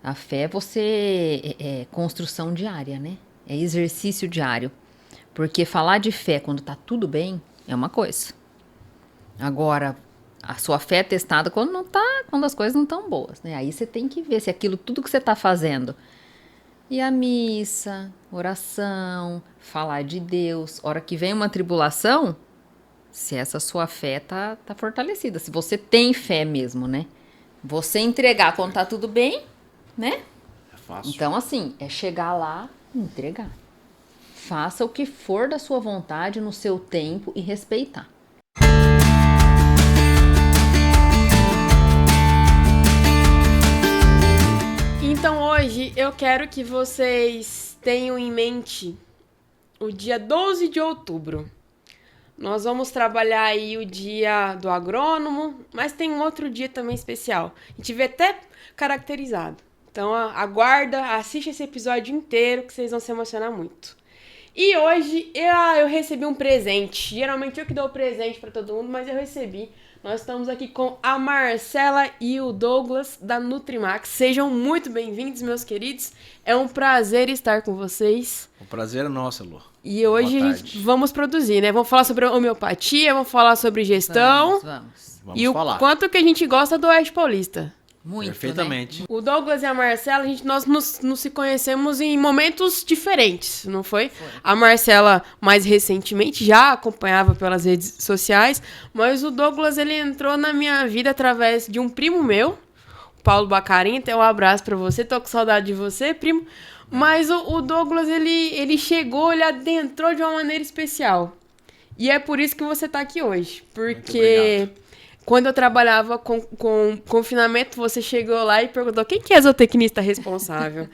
A fé é construção diária, né? É exercício diário. Porque falar de fé quando tá tudo bem é uma coisa. Agora, a sua fé é testada quando as coisas não estão boas, né? Aí você tem que ver se aquilo tudo que você tá fazendo. E a missa, oração, falar de Deus. Hora que vem uma tribulação, se essa sua fé tá fortalecida. Se você tem fé mesmo, né? Você entregar quando tá tudo bem, né? É fácil. Então, assim, é chegar lá e entregar. Faça o que for da sua vontade no seu tempo e respeitar. Então hoje eu quero que vocês tenham em mente o dia 12 de outubro. Nós vamos trabalhar aí o dia do agrônomo, mas tem um outro dia também especial. A gente vê até caracterizado. Então aguarda, assiste esse episódio inteiro que vocês vão se emocionar muito. E hoje eu recebi um presente. Geralmente eu que dou o presente pra todo mundo, mas eu recebi. Nós estamos aqui com a Marcela e o Douglas da Nutrimax. Sejam muito bem-vindos, meus queridos. É um prazer estar com vocês. O prazer é nosso, Elô. E hoje a gente vamos produzir, né? Vamos falar sobre homeopatia, vamos falar sobre gestão. Vamos E o quanto que a gente gosta do Oeste Paulista. Muito, perfeitamente. Né? O Douglas e a Marcela, nós nos se conhecemos em momentos diferentes, não foi? A Marcela, mais recentemente, já acompanhava pelas redes sociais, mas o Douglas, ele entrou na minha vida através de um primo meu, Paulo Bacarin. Então, um abraço pra você, tô com saudade de você, primo. Mas o Douglas, ele chegou, ele adentrou de uma maneira especial. E é por isso que você tá aqui hoje, porque... Quando eu trabalhava com confinamento, você chegou lá e perguntou quem que é a zootecnista responsável.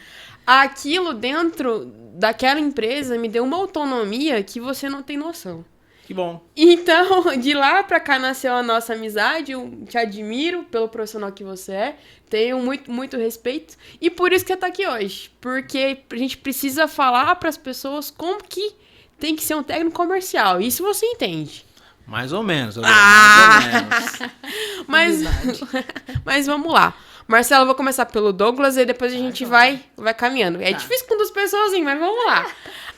Aquilo dentro daquela empresa me deu uma autonomia que você não tem noção. Que bom. Então, de lá pra cá nasceu a nossa amizade. Eu te admiro pelo profissional que você é. Tenho muito, muito respeito. E por isso que você tá aqui hoje. Porque a gente precisa falar pras pessoas como que tem que ser um técnico comercial. Isso você entende. Mais ou menos. Mais ou menos. Mas vamos lá. Marcelo, eu vou começar pelo Douglas e depois a gente vai caminhando. É difícil com duas pessoas, mas vamos lá.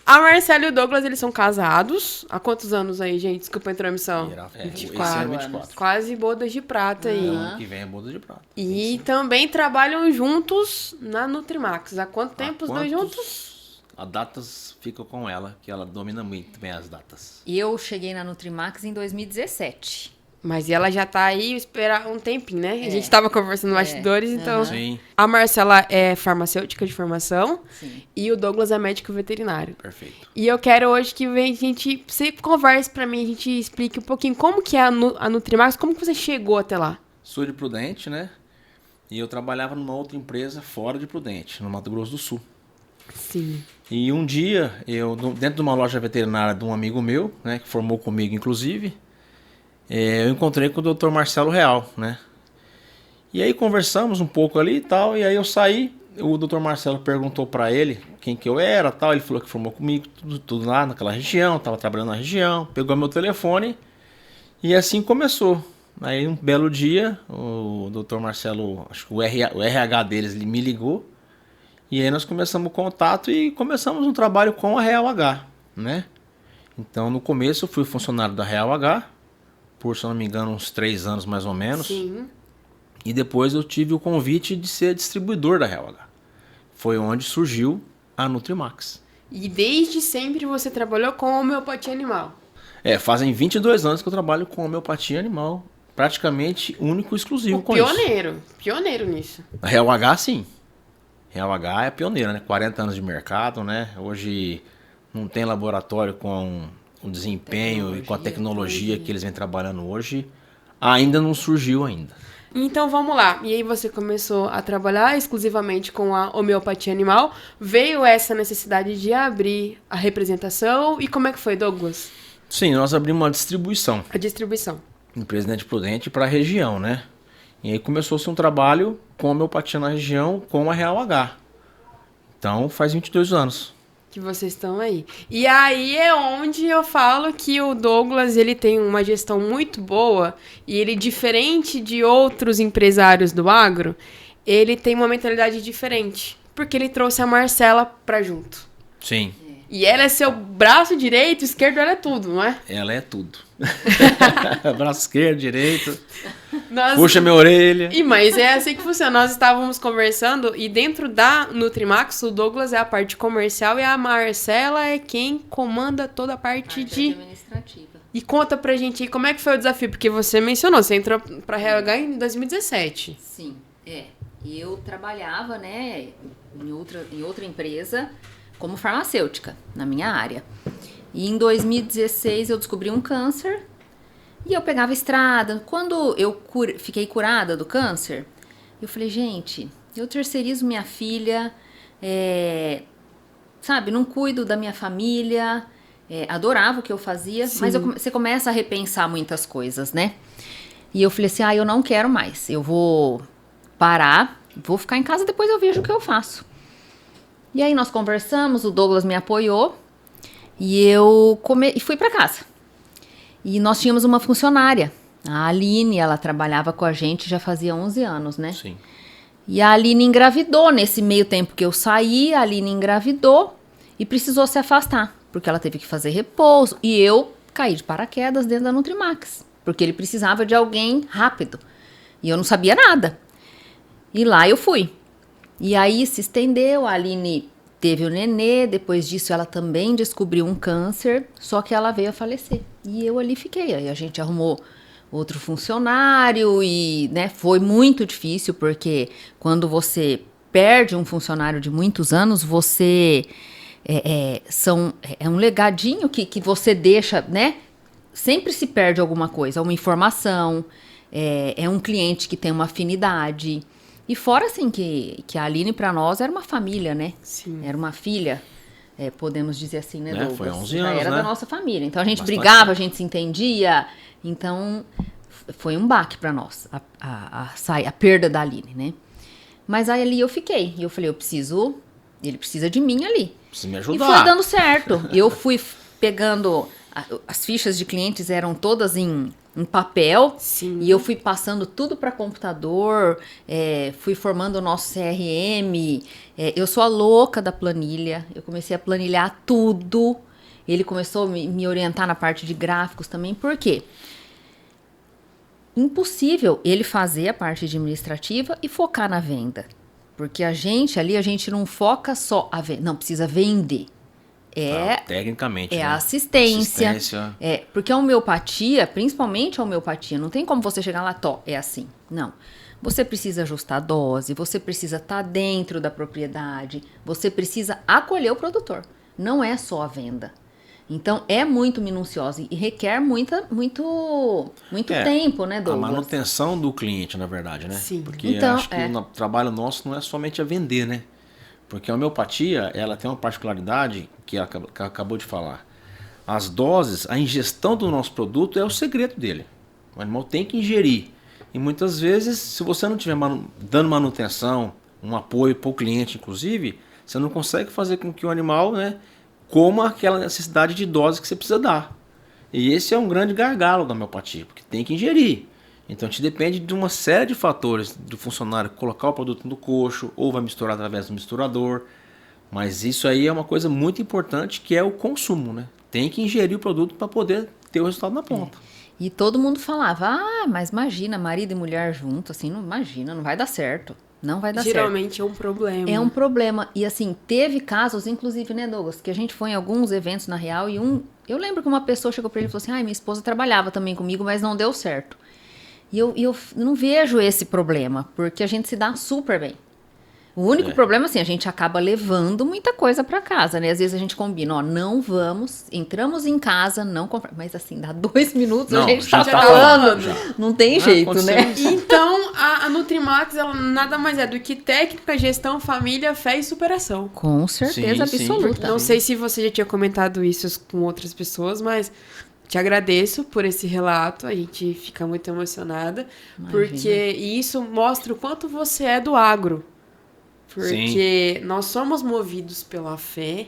A Marcela e o Douglas, eles são casados. Há quantos anos aí, gente? Desculpa a intromissão. 24. Quase bodas de prata aí. Que vem é bodas de prata. E também trabalham juntos na Nutrimax. Há quanto tempo os dois juntos? As datas ficam com ela, que ela domina muito bem as datas. Eu cheguei na Nutrimax em 2017. Mas ela já tá aí esperar um tempinho, né? A gente tava conversando nos bastidores, então... Sim. A Marcela é farmacêutica de formação. Sim. E o Douglas é médico veterinário. Perfeito. E eu quero hoje que você converse pra mim, a gente explique um pouquinho como que é a Nutrimax, como que você chegou até lá. Sou de Prudente, né? E eu trabalhava numa outra empresa fora de Prudente, no Mato Grosso do Sul. Sim. E um dia, eu dentro de uma loja veterinária de um amigo meu, né, que formou comigo inclusive, eu encontrei com o Dr. Marcelo Real, né? E aí conversamos um pouco ali e tal, e aí eu saí, o Dr. Marcelo perguntou pra ele quem que eu era, tal, ele falou que formou comigo, tudo lá naquela região, tava trabalhando na região, pegou meu telefone e assim começou. Aí um belo dia, o Dr. Marcelo, acho que o RH deles, ele me ligou. E aí nós começamos o contato e começamos um trabalho com a Real H, né? Então no começo eu fui funcionário da Real H, por se não me engano uns 3 anos mais ou menos. Sim. E depois eu tive o convite de ser distribuidor da Real H. Foi onde surgiu a Nutrimax. E desde sempre você trabalhou com homeopatia animal? Fazem 22 anos que eu trabalho com homeopatia animal, praticamente único e exclusivo com isso. Pioneiro nisso. A Real H sim. Real H é pioneira, né? 40 anos de mercado, né? Hoje não tem laboratório com o desempenho e com a tecnologia que eles vêm trabalhando hoje. Ainda não surgiu ainda. Então vamos lá. E aí você começou a trabalhar exclusivamente com a homeopatia animal. Veio essa necessidade de abrir a representação. E como é que foi, Douglas? Sim, nós abrimos uma distribuição. A distribuição. Em Presidente Prudente para a região, né? E aí começou-se um trabalho com homeopatia na região com a Real H. Então faz 22 anos. Que vocês estão aí. E aí é onde eu falo que o Douglas, ele tem uma gestão muito boa e ele, diferente de outros empresários do agro, ele tem uma mentalidade diferente. Porque ele trouxe a Marcela pra junto. Sim. E ela é seu braço direito, esquerdo, ela é tudo, não é? Ela é tudo. Braço esquerdo, direito. Nós... Puxa minha orelha. Mas é assim que funciona. Nós estávamos conversando e dentro da Nutrimax, o Douglas é a parte comercial e a Marcela é quem comanda toda a parte de... administrativa. E conta pra gente aí como é que foi o desafio, porque você mencionou, você entrou pra RH em 2017. Sim, eu trabalhava, né, em outra empresa como farmacêutica, na minha área. E em 2016 eu descobri um câncer e eu pegava estrada. Quando eu fiquei curada do câncer, eu falei, gente, eu terceirizo minha filha, sabe, não cuido da minha família, adorava o que eu fazia, Sim. mas você começa a repensar muitas coisas, né? E eu falei assim, eu não quero mais, eu vou parar, vou ficar em casa, depois eu vejo o que eu faço. E aí nós conversamos, o Douglas me apoiou e eu fui para casa. E nós tínhamos uma funcionária, a Aline, ela trabalhava com a gente já fazia 11 anos, né? Sim. E a Aline engravidou, nesse meio tempo que eu saí, a Aline engravidou e precisou se afastar, porque ela teve que fazer repouso. E eu caí de paraquedas dentro da Nutrimax, porque ele precisava de alguém rápido. E eu não sabia nada. E lá eu fui. E aí se estendeu, a Aline teve o nenê, depois disso ela também descobriu um câncer, só que ela veio a falecer. E eu ali fiquei, aí a gente arrumou outro funcionário e, né, foi muito difícil, porque quando você perde um funcionário de muitos anos, você é um legadinho que você deixa, né? Sempre se perde alguma coisa, uma informação, é um cliente que tem uma afinidade. E fora, assim, que a Aline, pra nós, era uma família, né? Sim. Era uma filha, podemos dizer assim, né, Douglas? Foi 11 Já anos, era né? da nossa família. Então, a gente Bastante brigava, tempo. a gente se entendia. Então, foi um baque pra nós, a perda da Aline, né? Mas aí ali eu fiquei. E eu falei, ele precisa de mim ali. Precisa me E ajudar. foi dando certo. Eu fui pegando, as fichas de clientes eram todas em papel. Sim. E eu fui passando tudo para computador, fui formando o nosso CRM. Eu sou a louca da planilha. Eu comecei a planilhar tudo. Ele começou a me orientar na parte de gráficos também. Por quê? Impossível ele fazer a parte administrativa e focar na venda. Porque a gente não foca só a venda. Não, precisa vender. Tecnicamente, né? A assistência. Assistência. Porque a homeopatia, principalmente a homeopatia, não tem como você chegar lá, é assim. Não. Você precisa ajustar a dose, você precisa estar dentro da propriedade, você precisa acolher o produtor. Não é só a venda. Então, é muito minucioso e requer muito tempo, né, A Douglas? manutenção do cliente, na verdade, né? Sim. Porque Então, acho que o trabalho nosso não é somente a vender, né? Porque a homeopatia, ela tem uma particularidade que ela acabou de falar. As doses, a ingestão do nosso produto é o segredo dele. O animal tem que ingerir. E muitas vezes, se você não estiver dando manutenção, um apoio para o cliente, inclusive, você não consegue fazer com que o animal, né, coma aquela necessidade de dose que você precisa dar. E esse é um grande gargalo da homeopatia, porque tem que ingerir. Então, te depende de uma série de fatores do funcionário colocar o produto no coxo ou vai misturar através do misturador. Mas isso aí é uma coisa muito importante, que é o consumo, né? Tem que ingerir o produto para poder ter o resultado na ponta. E todo mundo falava, mas imagina, marido e mulher junto, assim, não imagina, não vai dar certo. Não vai dar certo. Geralmente é um problema. É um problema. E assim, teve casos, inclusive, né, Douglas, que a gente foi em alguns eventos na Real e eu lembro que uma pessoa chegou pra ele e falou assim, minha esposa trabalhava também comigo, mas não deu certo. E eu não vejo esse problema, porque a gente se dá super bem. O único problema, assim, a gente acaba levando muita coisa pra casa, né? Às vezes a gente combina, não vamos, entramos em casa, não compramos. Mas assim, dá 2 minutos, a gente já tá tá falando. já. Não tem jeito, né? Então, a Nutrimax, ela nada mais é do que técnica, gestão, família, fé e superação. Com certeza Sim, sim. absoluta. Não sei se você já tinha comentado isso com outras pessoas, mas te agradeço por esse relato. A gente fica muito emocionada. Porque isso mostra o quanto você é do agro. Porque nós somos movidos pela fé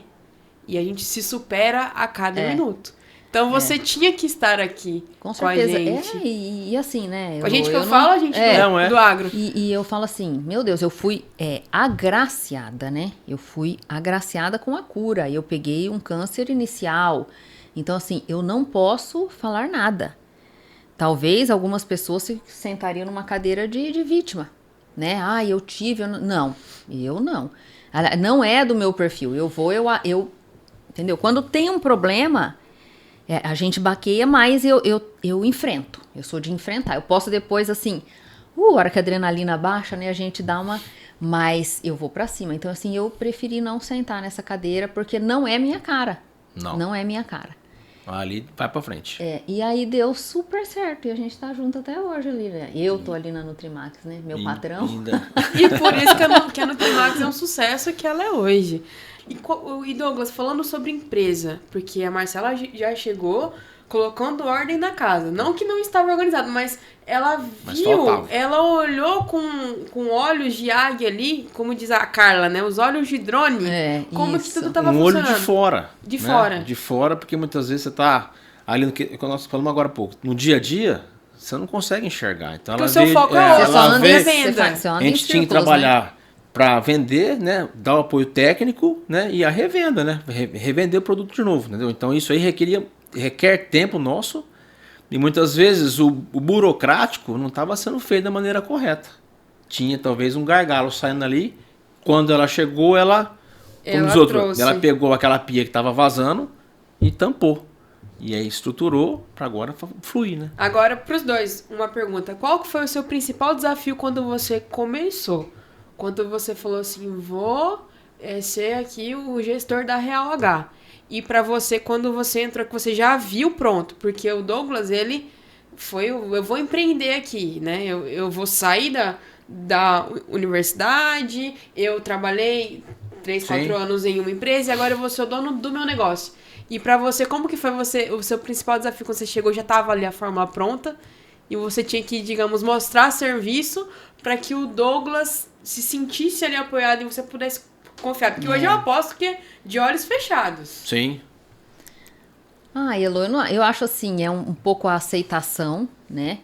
e a gente se supera a cada minuto. Então você tinha que estar aqui Com certeza. a gente. E assim, né? Com a gente que eu falo, a gente do agro. E eu falo assim, meu Deus, eu fui agraciada, né? Eu fui agraciada com a cura. Eu peguei um câncer inicial. Então, assim, eu não posso falar nada. Talvez algumas pessoas se sentariam numa cadeira de vítima, né? Ah, eu tive... Não, eu não. Não é do meu perfil. Eu entendeu? Quando tem um problema... a gente baqueia, mas eu enfrento. Eu sou de enfrentar. Eu posso depois, assim, a hora que a adrenalina baixa, né, a gente dá uma... Mas eu vou pra cima. Então, assim, eu preferi não sentar nessa cadeira, porque não é minha cara. Não é minha cara. Ali vai pra frente. E aí deu super certo. E a gente tá junto até hoje ali, né? Eu tô ali na Nutrimax, né? Meu patrão. E por isso que a Nutrimax é um sucesso que ela é hoje. E Douglas, falando sobre empresa, porque a Marcela já chegou colocando ordem na casa. Não que não estava organizado, mas ela viu, ela olhou com olhos de águia ali, como diz a Carla, né? Os olhos de drone, como que tudo estava funcionando. Olho de fora. De fora. De fora, porque muitas vezes você tá ali, no que nós falamos agora há pouco, no dia a dia, você não consegue enxergar. Então porque o seu foco é outro, ela vê venda. A gente tinha que trabalhar para vender, né, dar o apoio técnico, né, e a revenda, né, revender o produto de novo, entendeu? Então isso aí requer tempo nosso e muitas vezes o burocrático não estava sendo feito da maneira correta. Tinha talvez um gargalo saindo ali. Quando ela chegou, ela pegou aquela pia que estava vazando e tampou. E aí estruturou para agora fluir, né? Agora, para os dois, uma pergunta. Qual que foi o seu principal desafio quando você começou? Quando você falou assim, vou ser aqui o gestor da Real H. E para você, quando você entrou, que você já viu pronto. Porque o Douglas, ele foi, eu vou empreender aqui, né? Eu vou sair da universidade, eu trabalhei 3, 4 anos em uma empresa e agora eu vou ser o dono do meu negócio. E pra você, como que foi o seu principal desafio quando você chegou? Já tava ali a fórmula pronta e você tinha que, digamos, mostrar serviço para que o Douglas se sentisse ali apoiado e você pudesse confiar. Porque hoje eu aposto que é de olhos fechados. Sim. Elo, eu acho assim, é um pouco a aceitação, né?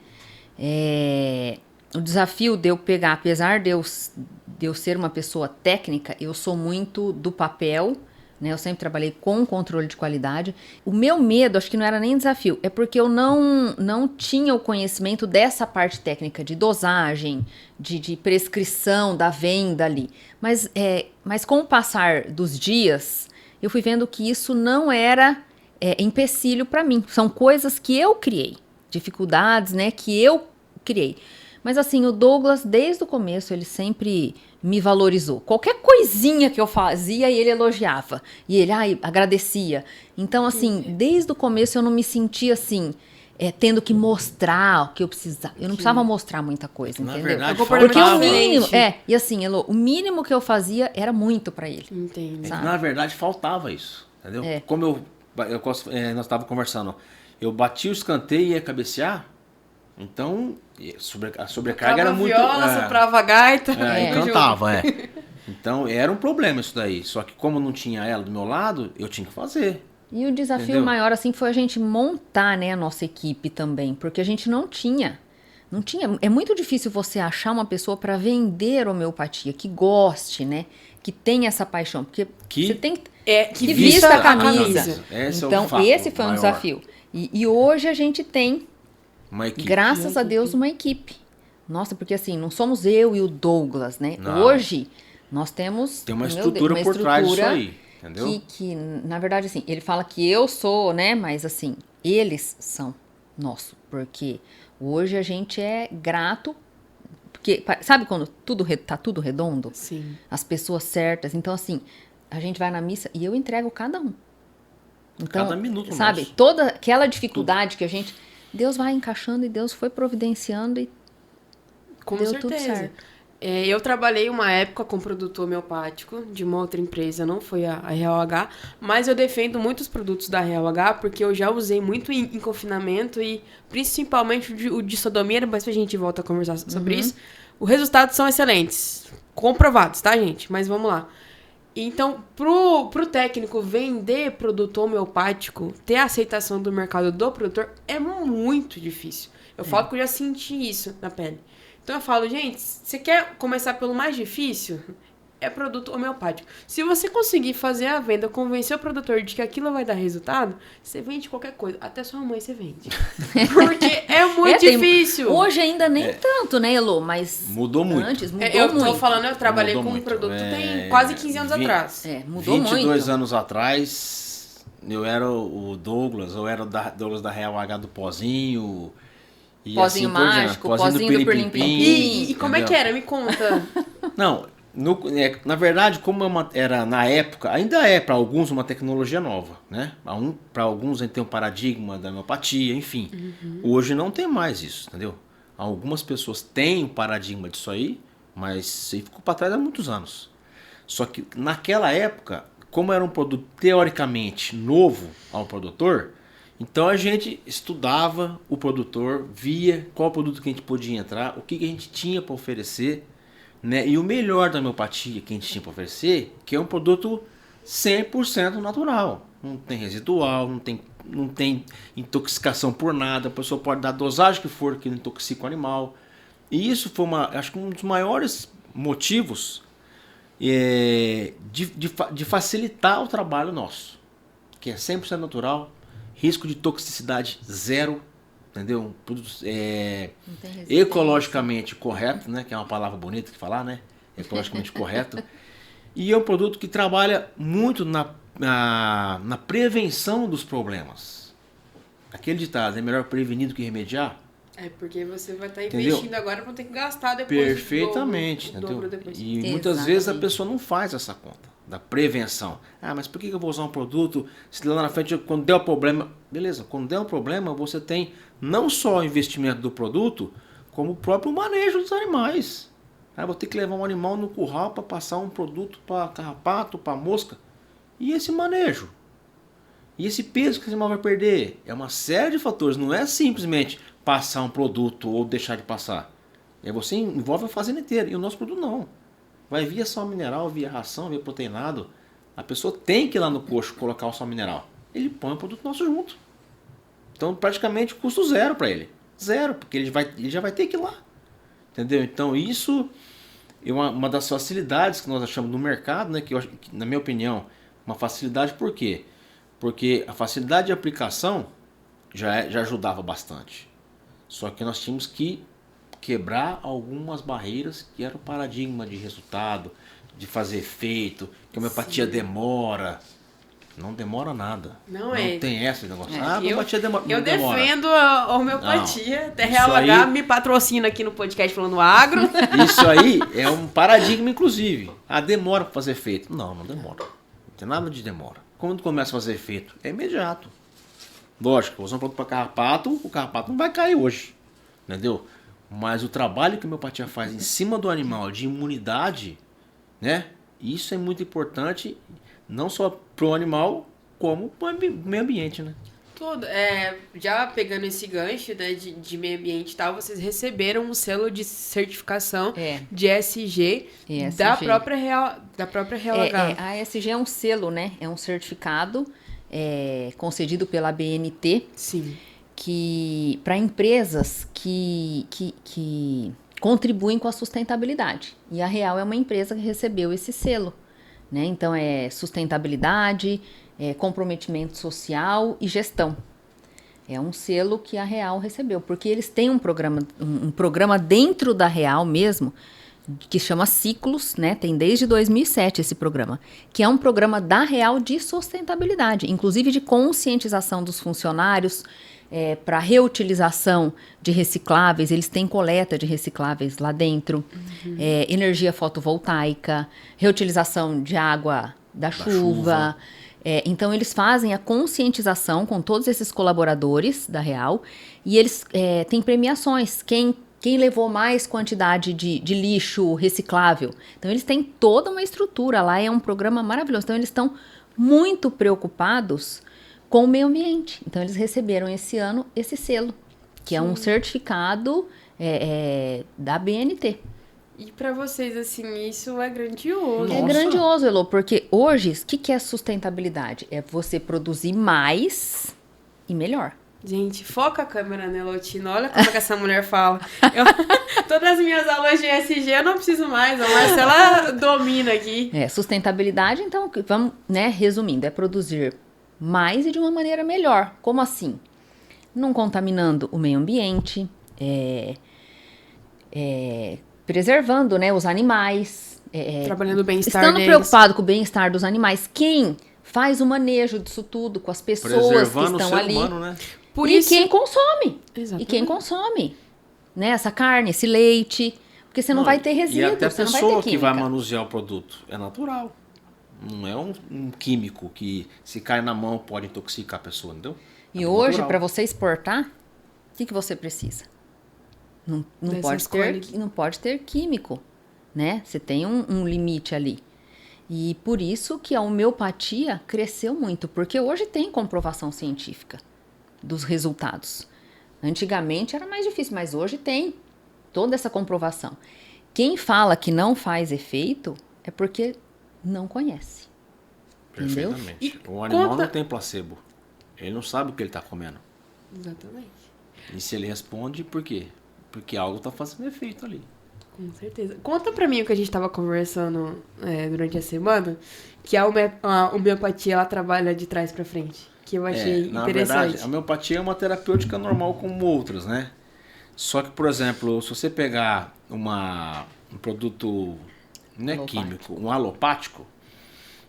O desafio de eu pegar, apesar de eu ser uma pessoa técnica, eu sou muito do papel, né? Eu sempre trabalhei com controle de qualidade. O meu medo, acho que não era nem desafio, é porque eu não tinha o conhecimento dessa parte técnica de dosagem, de prescrição da venda ali. Mas com o passar dos dias, eu fui vendo que isso não era empecilho para mim. São coisas que eu criei, dificuldades, né, que eu criei. Mas assim, o Douglas, desde o começo, ele sempre me valorizou. Qualquer coisinha que eu fazia, ele elogiava. E ele, agradecia. Então, assim, desde o começo eu não me sentia assim, tendo que mostrar o que eu precisava. Eu não precisava mostrar muita coisa, entendeu? Na verdade, porque o mínimo... e assim, Elô, o mínimo que eu fazia era muito pra ele. Entendi. Na verdade, faltava isso, entendeu? Como nós estávamos conversando, eu bati o escanteio e ia cabecear, então a sobrecarga era muito... viola, soprava a gaita. E cantava, Então era um problema isso daí. Só que como não tinha ela do meu lado, eu tinha que fazer. E o desafio maior, assim, foi a gente montar, né, a nossa equipe também. Porque a gente não tinha. É muito difícil você achar uma pessoa para vender homeopatia, que goste, né? Que tenha essa paixão. Porque você tem que vista a camisa. Então, esse foi um desafio. E hoje a gente tem... Uma equipe. Graças a Deus, uma equipe. Nossa, porque assim, não somos eu e o Douglas, né? Não. Hoje, nós temos... Tem uma estrutura por trás disso aí, entendeu? Que, na verdade, assim, ele fala que eu sou, né? Mas assim, eles são nosso. Porque hoje a gente é grato. Porque, sabe quando tá tudo redondo? Sim. As pessoas certas. Então, assim, a gente vai na missa e eu entrego cada um. Então, cada minuto sabe? Nosso. Toda aquela dificuldade que a gente... Deus vai encaixando e Deus foi providenciando e com deu certeza. Tudo certo. Eu trabalhei uma época com produto homeopático de uma outra empresa, não foi a Real H, mas eu defendo muitos produtos da Real H porque eu já usei muito em confinamento e principalmente o de sodomia, depois a gente volta a conversar sobre isso. Os resultados são excelentes, comprovados, tá, gente? Mas vamos lá. Então, pro técnico vender produto homeopático, ter a aceitação do mercado do produtor é muito difícil. Eu falo que eu já senti isso na pele. Então eu falo, gente, você quer começar pelo mais difícil? É produto homeopático. Se você conseguir fazer a venda, convencer o produtor de que aquilo vai dar resultado, você vende qualquer coisa. Até sua mãe você vende. Porque é muito difícil. Hoje ainda nem tanto, né, Elô? Mas mudou muito. Antes mudou eu muito. tô falando, eu trabalhei Mudou com um muito. produto tem quase 15 anos atrás. Mudou 22 muito. anos atrás, eu era o Douglas, eu era o Douglas da Real H do Pozinho. E Pozinho assim por diante. mágico, pozinho do Pirlim-Pim-Pim. E como é que era? Me conta. Não, na verdade, como era na época, ainda é para alguns uma tecnologia nova, né? Para alguns a gente tem um paradigma da homeopatia, enfim. Hoje não tem mais isso, entendeu? Algumas pessoas têm um paradigma disso aí, mas isso aí ficou para trás há muitos anos. Só que naquela época, como era um produto teoricamente novo ao produtor, então a gente estudava o produtor, via qual produto que a gente podia entrar, o que a gente tinha para oferecer, né? E o melhor da homeopatia que a gente tinha para oferecer, que é um produto 100% natural. Não tem residual, não tem intoxicação por nada, a pessoa pode dar a dosagem que for que não intoxica o animal. E isso foi acho que um dos maiores motivos de facilitar o trabalho nosso, que é 100% natural, risco de toxicidade zero, entendeu? Um produto ecologicamente correto, né? Que é uma palavra bonita de falar, né? Ecologicamente correto. E é um produto que trabalha muito na prevenção dos problemas. Aquele ditado, é melhor prevenir do que remediar. É, porque você vai estar Entendeu? investindo agora para ter que gastar depois. Perfeitamente, o dobro entendeu? depois. E muitas vezes a pessoa não faz essa conta da prevenção. Ah, mas por que eu vou usar um produto se lá na frente, quando der o problema... Beleza, quando der um problema, você tem não só o investimento do produto, como o próprio manejo dos animais. Ah, vou ter que levar um animal no curral para passar um produto para carrapato, para mosca. E esse manejo? E esse peso que esse animal vai perder? É uma série de fatores, não é simplesmente passar um produto ou deixar de passar. Você envolve a fazenda inteira, e o nosso produto não. Vai via sal mineral, via ração, via proteinado. A pessoa tem que ir lá no coxo colocar o sal mineral. Ele põe o produto nosso junto. Então praticamente custo zero para ele. Zero, porque ele já vai ter que ir lá. Entendeu? Então isso é uma das facilidades que nós achamos no mercado, né? Que eu acho, na minha opinião, uma facilidade por quê? Porque a facilidade de aplicação já ajudava bastante. Só que nós tínhamos que quebrar algumas barreiras que era o paradigma de resultado, de fazer efeito, que a homeopatia demora. Não demora nada. Não tem essa negócio. A homeopatia demora. Eu defendo a homeopatia. Até Real H me patrocina aqui no podcast falando agro. Isso aí é um paradigma, inclusive. Demora para fazer efeito. Não demora. Não tem nada de demora. Quando começa a fazer efeito, é imediato. Lógico, usar um produto para carrapato, o carrapato não vai cair hoje. Entendeu? Mas o trabalho que a homeopatia faz em cima do animal, de imunidade, né? Isso é muito importante, não só para o animal, como para o meio ambiente, né? Tudo. Já pegando esse gancho, né, de meio ambiente e tal, vocês receberam um selo de certificação de ESG, da própria Real H. A ESG é um selo, né? É um certificado concedido pela ABNT. Sim. Que para empresas que contribuem com a sustentabilidade. E a Real é uma empresa que recebeu esse selo, né? Então é sustentabilidade, comprometimento social e gestão. É um selo que a Real recebeu, porque eles têm um programa dentro da Real mesmo, que chama Ciclos, né? Tem desde 2007 esse programa, que é um programa da Real de sustentabilidade, inclusive de conscientização dos funcionários, para reutilização de recicláveis. Eles têm coleta de recicláveis lá dentro, energia fotovoltaica, reutilização de água da chuva. Então eles fazem a conscientização com todos esses colaboradores da Real, e eles têm premiações. Quem levou mais quantidade de lixo reciclável. Então eles têm toda uma estrutura lá, é um programa maravilhoso. Então eles estão muito preocupados com o meio ambiente. Então, eles receberam esse ano esse selo, que é um certificado da BNT. E pra vocês, assim, isso é grandioso. É Nossa. grandioso, Elô, porque hoje, o que é sustentabilidade? É você produzir mais e melhor. Gente, foca a câmera, né, Lotina? Olha como que essa mulher fala. Todas as minhas aulas de ESG eu não preciso mais. A Marcela domina aqui. Sustentabilidade, então, vamos, né, resumindo, é produzir mais e de uma maneira melhor. Como assim? Não contaminando o meio ambiente, preservando, né, os animais, Trabalhando o bem-estar estando deles. preocupado com o bem-estar dos animais. Quem faz o manejo disso tudo com as pessoas que Preservando o estão ser ali? humano, né? Por E isso... quem consome. Exatamente. E quem consome, né, essa carne, esse leite, porque você não vai ter resíduo, E até a você não vai pessoa ter que vai química. manusear o produto é natural. Não é um químico que se cai na mão pode intoxicar a pessoa, entendeu? E É hoje, natural. para você exportar, o que você precisa? Não Dessas não pode ter químico, né? Você tem um limite ali. E por isso que a homeopatia cresceu muito, porque hoje tem comprovação científica dos resultados. Antigamente era mais difícil, mas hoje tem toda essa comprovação. Quem fala que não faz efeito é porque não conhece. Entendeu? Perfeitamente. E O animal conta- não tem placebo. Ele não sabe o que ele está comendo. Exatamente. E se ele responde, por quê? Porque algo está fazendo efeito ali. Com certeza. Conta pra mim o que a gente tava conversando durante a semana, que a homeopatia, ela trabalha de trás pra frente. Que eu achei Na interessante. verdade, a homeopatia é uma terapêutica normal como outras, né? Só que, por exemplo, se você pegar um produto, não é Alopático. químico, um alopático,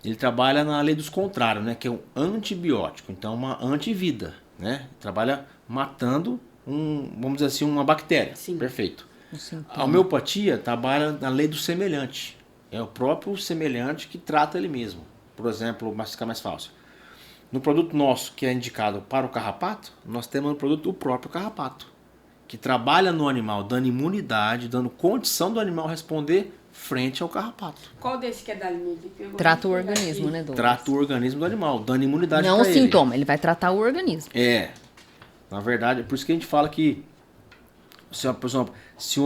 ele trabalha na lei dos contrários, né? Que é um antibiótico, então uma antivida, né? Trabalha matando vamos dizer assim, uma bactéria. Sim. Perfeito. O sintoma. A homeopatia trabalha na lei do semelhante. É o próprio semelhante que trata ele mesmo. Por exemplo, para ficar mais fácil. No produto nosso, que é indicado para o carrapato, nós temos no produto o próprio carrapato, que trabalha no animal, dando imunidade, dando condição do animal responder frente ao carrapato. Qual desse que é da linha aqui? Trata o organismo, né, Douglas? Trata o organismo do animal, dando imunidade Não o para ele. sintoma, ele vai tratar o organismo. Na verdade, é por isso que a gente fala que, por exemplo, se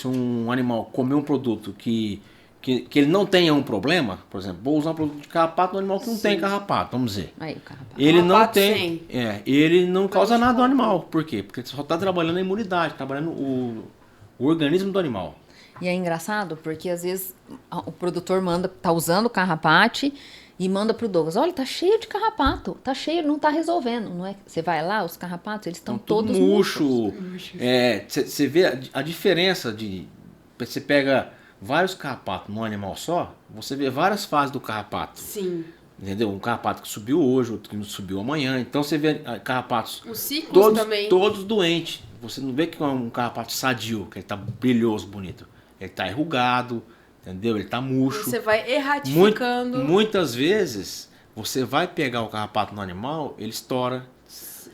um animal comer um produto que ele não tenha um problema, por exemplo, vou usar um produto de carrapato no animal que não tem carrapato, vamos dizer. Aí, o carrapato. Ele não Carrapato tem. Ele não causa nada no animal. Por quê? Porque só está trabalhando a imunidade, trabalhando o organismo do animal. E é engraçado porque às vezes o produtor tá usando o carrapato e manda pro Douglas, olha, tá cheio de carrapato, tá cheio, não tá resolvendo, não é? Você vai lá, os carrapatos, eles estão todos murchos. Você vê a diferença de... Você pega vários carrapatos num animal só, você vê várias fases do carrapato. Sim. Entendeu? Um carrapato que subiu hoje, outro que não subiu amanhã. Então você vê carrapatos Os ciclos também. todos doentes. Você não vê que é um carrapato sadio, que ele tá brilhoso, bonito. Ele tá enrugado, entendeu? Ele tá murcho. Você vai erratificando. Muitas vezes, você vai pegar o carrapato no animal, ele estoura.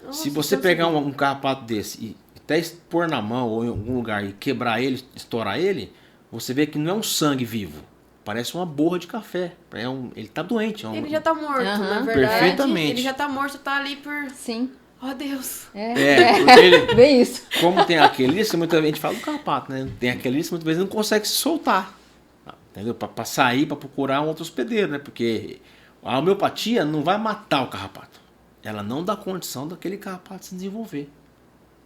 Nossa, Se você então pegar você- um carrapato desse e até pôr na mão ou em algum lugar e quebrar ele, estourar ele, você vê que não é um sangue vivo. Parece uma borra de café. Ele tá doente. Ele já tá morto, Aham. na verdade. Perfeitamente. Ele já tá morto, tá ali por... Sim, Oh, Deus. Porque ele, bem isso. como tem aquelice, muitas vezes a gente fala do carrapato, né? Tem aquelice, muitas vezes não consegue se soltar. Entendeu? Pra sair, pra procurar um outro hospedeiro, né? Porque a homeopatia não vai matar o carrapato. Ela não dá condição daquele carrapato se desenvolver.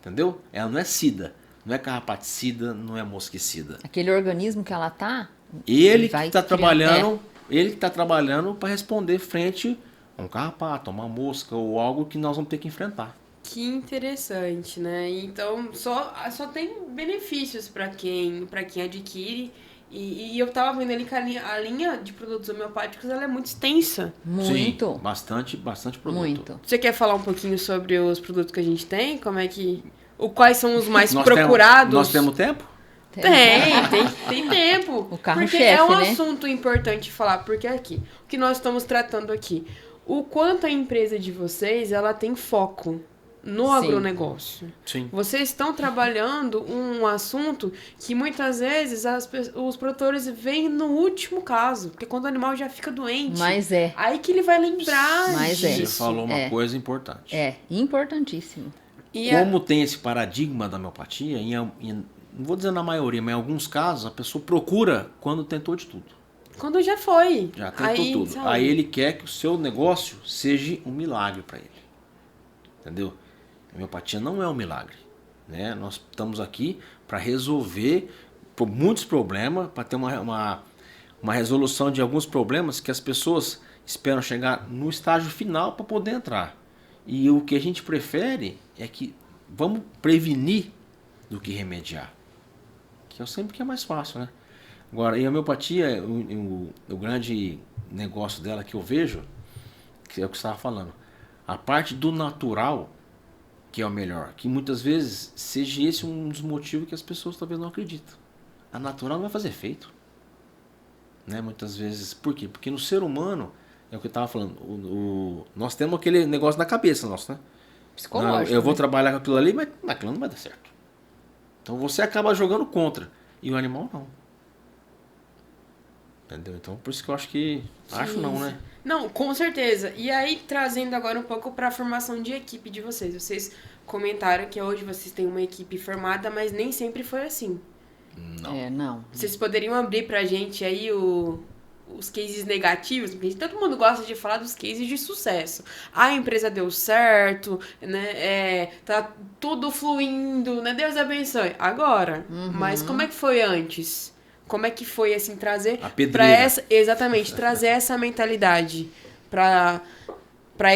Entendeu? Ela não é sida. Não é carrapaticida, não é mosquicida. Aquele organismo que ela tá, Ele que vai está criar- trabalhando, ele que tá trabalhando para responder frente a um carrapato, a uma mosca ou algo que nós vamos ter que enfrentar. Que interessante, né? Então, só tem benefícios para quem adquire. E eu tava vendo ali que a linha de produtos homeopáticos ela é muito extensa. muito, Sim, bastante produto. muito. Você quer falar um pouquinho sobre os produtos que a gente tem? Como é que... Quais são os mais Nós procurados? Nós temos tempo? Tem tempo. O carro-chefe, porque é um né? assunto importante falar, porque aqui, o que nós estamos tratando aqui, o quanto a empresa de vocês, ela tem foco no Sim. agronegócio. Sim. Vocês estão trabalhando um assunto que muitas vezes os produtores veem no último caso, porque quando o animal já fica doente, Mas é, aí que ele vai lembrar Mas é. Você disso. falou uma É. coisa importante. importantíssimo. E Como tem esse paradigma da homeopatia, não vou dizer na maioria, mas em alguns casos, a pessoa procura quando tentou de tudo. Quando já foi. Já tentou Aí, tudo. sabe? Aí ele quer que o seu negócio seja um milagre para ele. Entendeu? A homeopatia não é um milagre. Né? Nós estamos aqui para resolver muitos problemas, para ter uma resolução de alguns problemas que as pessoas esperam chegar no estágio final para poder entrar. E o que a gente prefere é que vamos prevenir do que remediar. Que é sempre que é mais fácil, né? Agora, e a homeopatia, o grande negócio dela que eu vejo, que é o que você estava falando, a parte do natural, que é o melhor, que muitas vezes seja esse um dos motivos que as pessoas talvez não acreditam. A natural não vai fazer efeito. Né? Muitas vezes, por quê? Porque no ser humano, é o que eu estava falando, nós temos aquele negócio na cabeça nosso, né? Psicológico. Não, eu vou né? trabalhar com aquilo ali, mas aquilo não vai dar certo. Então você acaba jogando contra. E o animal não. Entendeu? Então por isso que eu acho que... Acho não, né? Não, com certeza. E aí, trazendo agora um pouco para a formação de equipe de vocês. Vocês comentaram que hoje vocês têm uma equipe formada, mas nem sempre foi assim. Não. Não. Vocês poderiam abrir pra gente aí os cases negativos? Porque todo mundo gosta de falar dos cases de sucesso. A empresa deu certo, né? Tá tudo fluindo, né? Deus abençoe. Agora, mas como é que foi antes? Como é que foi, assim, trazer... A pedreira. Exatamente, trazer essa mentalidade pra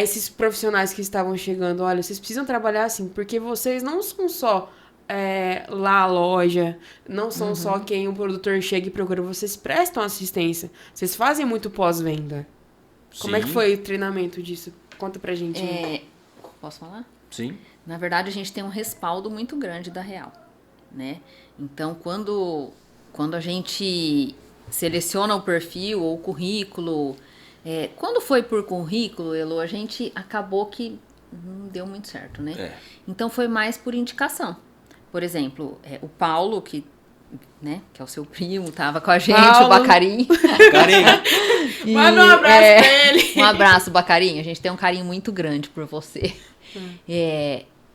esses profissionais que estavam chegando. Olha, vocês precisam trabalhar assim, porque vocês não são só... lá a loja, não são só quem o produtor chega e procura, vocês prestam assistência, vocês fazem muito pós-venda. Como é que Sim. foi o treinamento disso? Conta pra gente. Posso falar? Sim. Na verdade, a gente tem um respaldo muito grande da Real, né? Então, quando a gente seleciona o perfil ou o currículo, quando foi por currículo, Elo, a gente acabou que não deu muito certo, né? Então, foi mais por indicação. Por exemplo, o Paulo, que é o seu primo, tava com a gente, Paulo. o Bacarim. Carinho. Manda um abraço pra ele. Um abraço, Bacarim. A gente tem um carinho muito grande por você.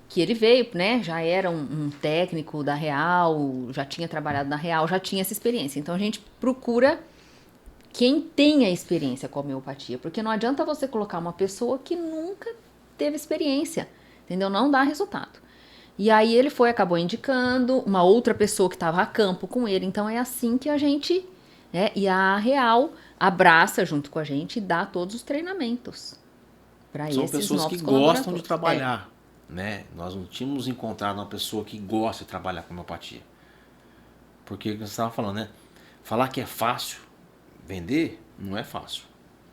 Que ele veio, né? Já era um técnico da Real, já tinha trabalhado na Real, já tinha essa experiência. Então, a gente procura quem tenha experiência com a homeopatia. Porque não adianta você colocar uma pessoa que nunca teve experiência, entendeu? Não dá resultado. E aí ele acabou indicando uma outra pessoa que estava a campo com ele. Então é assim que a gente, e a Real abraça junto com a gente e dá todos os treinamentos para esses novos São pessoas que gostam de trabalhar, né? Nós não tínhamos encontrado uma pessoa que gosta de trabalhar com homeopatia. Porque você estava falando, né? Falar que é fácil vender, não é fácil.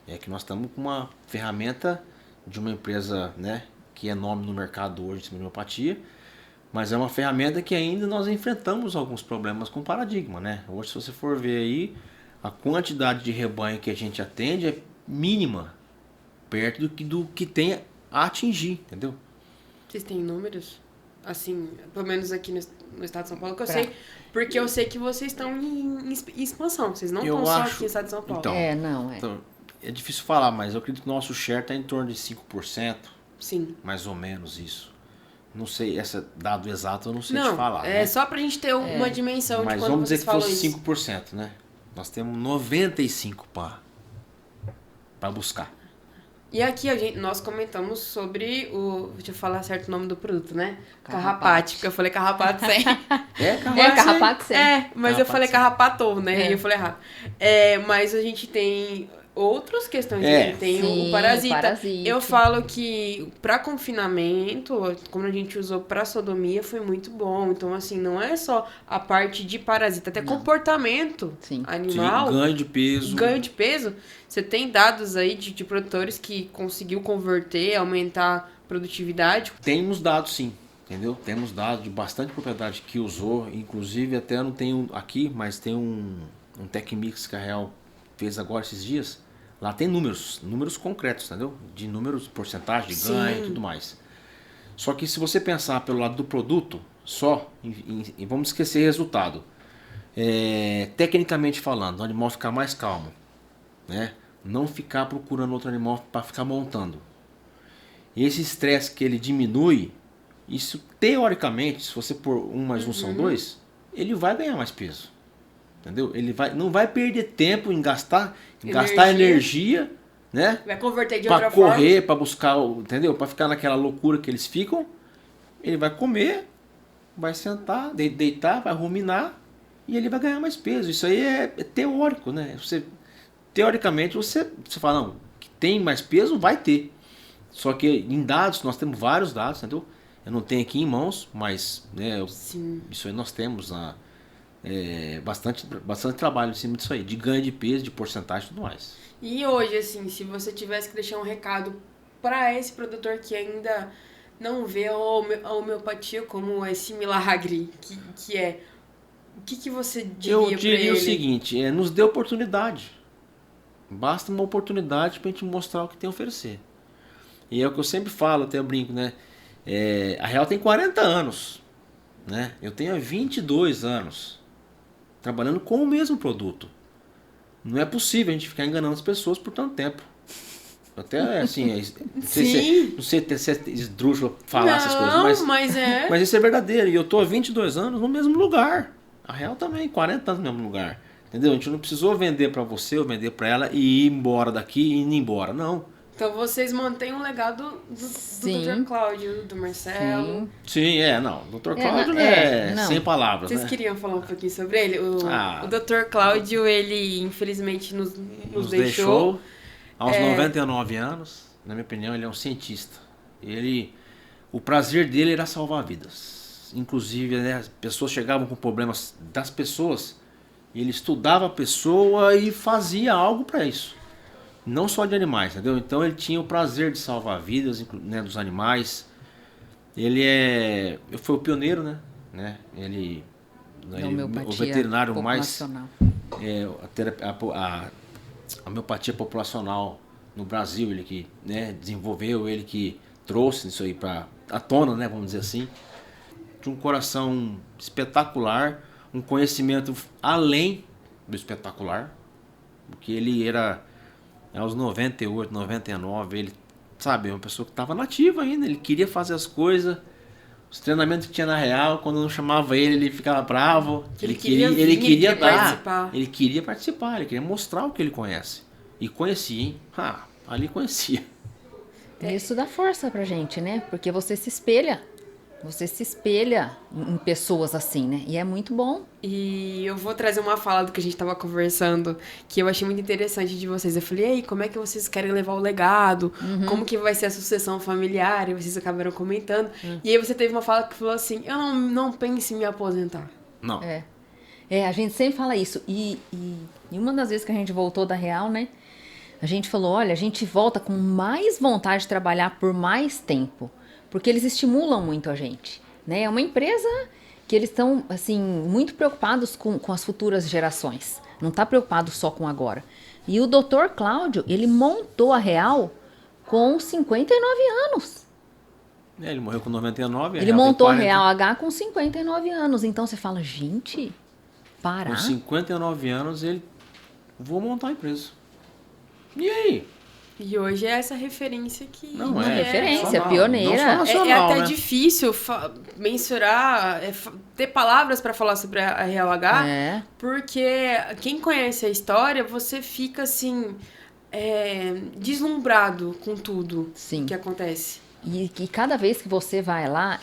É que nós estamos com uma ferramenta de uma empresa, né? Que é nome no mercado hoje de homeopatia. Mas é uma ferramenta que ainda nós enfrentamos alguns problemas com paradigma, né? Hoje, se você for ver aí, a quantidade de rebanho que a gente atende é mínima, perto do que tem a atingir, entendeu? Vocês têm números? Assim, pelo menos aqui no estado de São Paulo, que eu sei, porque eu sei que vocês estão em expansão, vocês não estão só aqui no estado de São Paulo. Então, é difícil falar, mas eu acredito que o nosso share está em torno de 5%, Sim. mais ou menos isso. Não sei, esse dado exato eu não sei te falar. É né? só pra gente ter uma dimensão Mas de quando vamos dizer vocês que falam fosse isso. 5%, né? Nós temos 95% para buscar. E aqui nós comentamos sobre deixa eu falar certo o nome do produto, né? Carrapato. Porque eu falei carrapato sem. Carrapato sem. Mas eu falei carrapatou, né? E eu falei errado. Mas a gente tem outras questões, né? Tem Sim, o parasita. o Eu falo que para confinamento, como a gente usou para sodomia, foi muito bom. Então, assim, não é só a parte de parasita, até comportamento animal. Sim, ganho de peso. Você tem dados aí de produtores que conseguiu converter, aumentar a produtividade? Temos dados sim, entendeu? Temos dados de bastante propriedade que usou, inclusive até não tenho aqui, mas tem um Tech Mix que a Real fez agora esses dias. Lá tem números concretos, entendeu? De números, porcentagem de ganho e tudo mais. Só que se você pensar pelo lado do produto, e vamos esquecer resultado. Tecnicamente falando, o animal ficar mais calmo, né? Não ficar procurando outro animal para ficar montando. E esse estresse que ele diminui, isso teoricamente, se você pôr 1 mais 1 são 2, ele vai ganhar mais peso. Entendeu? Ele não vai perder tempo em gastar energia, né? Vai converter de pra outra correr, forma. pra buscar, entendeu? Pra ficar naquela loucura que eles ficam. Ele vai comer, vai sentar, deitar, vai ruminar e ele vai ganhar mais peso. Isso aí é teórico, né? Teoricamente você fala, não, que tem mais peso, vai ter. Só que em dados, nós temos vários dados, entendeu? Eu não tenho aqui em mãos, mas né, isso aí nós temos bastante trabalho em cima disso aí, de ganho de peso, de porcentagem e tudo mais. E hoje, assim, se você tivesse que deixar um recado para esse produtor que ainda não vê a homeopatia como esse milagre que é, o que você diria para ele? Eu diria o seguinte, nos dê oportunidade. Basta uma oportunidade pra gente mostrar o que tem a oferecer. E é o que eu sempre falo, até eu brinco, né? A Real tem 40 anos, né? Eu tenho 22 anos trabalhando com o mesmo produto. Não é possível a gente ficar enganando as pessoas por tanto tempo. Até assim, não sei se é esdrúxulo falar essas coisas, mas isso é verdadeiro. E eu tô há 22 anos no mesmo lugar. A Real também, 40 anos no mesmo lugar. Entendeu? A gente não precisou vender pra você ou vender pra ela e ir embora daqui e ir embora, não. Então vocês mantêm o legado do Dr. Cláudio, do Marcelo. Sim, não. O Dr. Cláudio sem palavras, Vocês né? queriam falar um pouquinho sobre ele? O Dr. Cláudio, ele infelizmente nos deixou. Aos 99 anos, na minha opinião, ele é um cientista. O prazer dele era salvar vidas. Inclusive, né, as pessoas chegavam com problemas das pessoas, e ele estudava a pessoa e fazia algo para isso. Não só de animais, entendeu? Então ele tinha o prazer de salvar vidas, né, dos animais. Ele foi o pioneiro, né? O veterinário mais... A homeopatia populacional no Brasil, ele que, né, desenvolveu, ele que trouxe isso aí à tona, né, vamos dizer assim. Tinha um coração espetacular, um conhecimento além do espetacular, porque ele era aos 98, 99, ele, sabe, uma pessoa que estava nativa ainda, ele queria fazer as coisas. Os treinamentos que tinha na Real, quando não chamava ele ficava bravo. Ele queria participar, ele queria mostrar o que ele conhece. E conhecia, hein? Ali conhecia. Isso dá força pra gente, né? Porque você se espelha em pessoas assim, né? E é muito bom. E eu vou trazer uma fala do que a gente tava conversando, que eu achei muito interessante de vocês. Eu falei, ei, como é que vocês querem levar o legado? Como que vai ser a sucessão familiar? E vocês acabaram comentando. E aí você teve uma fala que falou assim, eu não penso em me aposentar. Não. A gente sempre fala isso. E uma das vezes que a gente voltou da Real, né? A gente falou, olha, a gente volta com mais vontade de trabalhar por mais tempo. Porque eles estimulam muito a gente, né? É uma empresa que eles estão, assim, muito preocupados com as futuras gerações. Não está preocupado só com agora. E o Dr. Cláudio, ele montou a Real com 59 anos. Ele morreu com 99. Ele montou a Real H com 59 anos. Então você fala, gente, parar. Com 59 anos, vou montar a empresa. E aí? E hoje é essa referência que... Não é referência, pioneira. É até difícil mensurar, ter palavras para falar sobre a Real H, porque quem conhece a história, você fica assim, deslumbrado com tudo que acontece. E cada vez que você vai lá,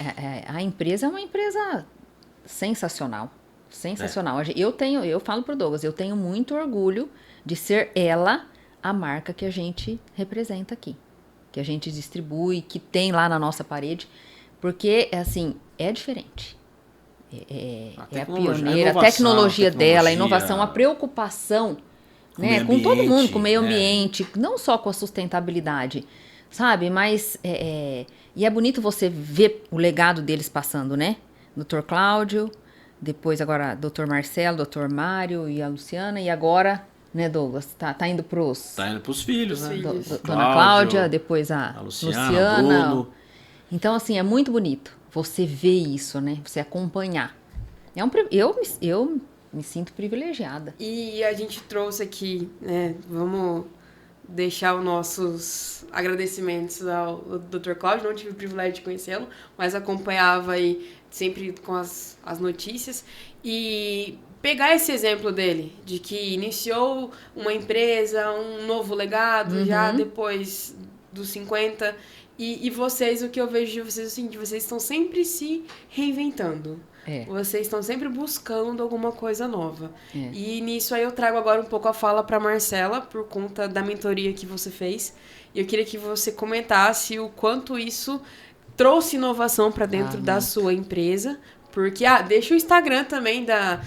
a empresa é uma empresa sensacional. Sensacional. Eu falo pro Douglas, eu tenho muito orgulho de ser ela a marca que a gente representa aqui, que a gente distribui, que tem lá na nossa parede, porque, assim, é diferente. A pioneira, a tecnologia dela, a inovação, a preocupação, né, com todo mundo, com o meio ambiente, não só com a sustentabilidade, sabe? Mas, e é bonito você ver o legado deles passando, né? Dr. Cláudio, depois agora Dr. Marcelo, Dr. Mário e a Luciana, e agora... Né, Douglas? Tá indo pros... Tá indo pros filhos, né? Dona Cláudia, depois a Luciana. Bruno. Então, assim, é muito bonito você ver isso, né? Você acompanhar. Eu me sinto privilegiada. E a gente trouxe aqui, né? Vamos deixar os nossos agradecimentos ao Dr. Cláudio. Não tive o privilégio de conhecê-lo, mas acompanhava aí sempre com as notícias, e pegar esse exemplo dele, de que iniciou uma empresa, um novo legado, já depois dos 50, e vocês, o que eu vejo de vocês é o seguinte, vocês estão sempre se reinventando. Vocês estão sempre buscando alguma coisa nova. E nisso aí eu trago agora um pouco a fala para Marcela, por conta da mentoria que você fez. E eu queria que você comentasse o quanto isso trouxe inovação para dentro da sua empresa. Porque, deixa o Instagram também da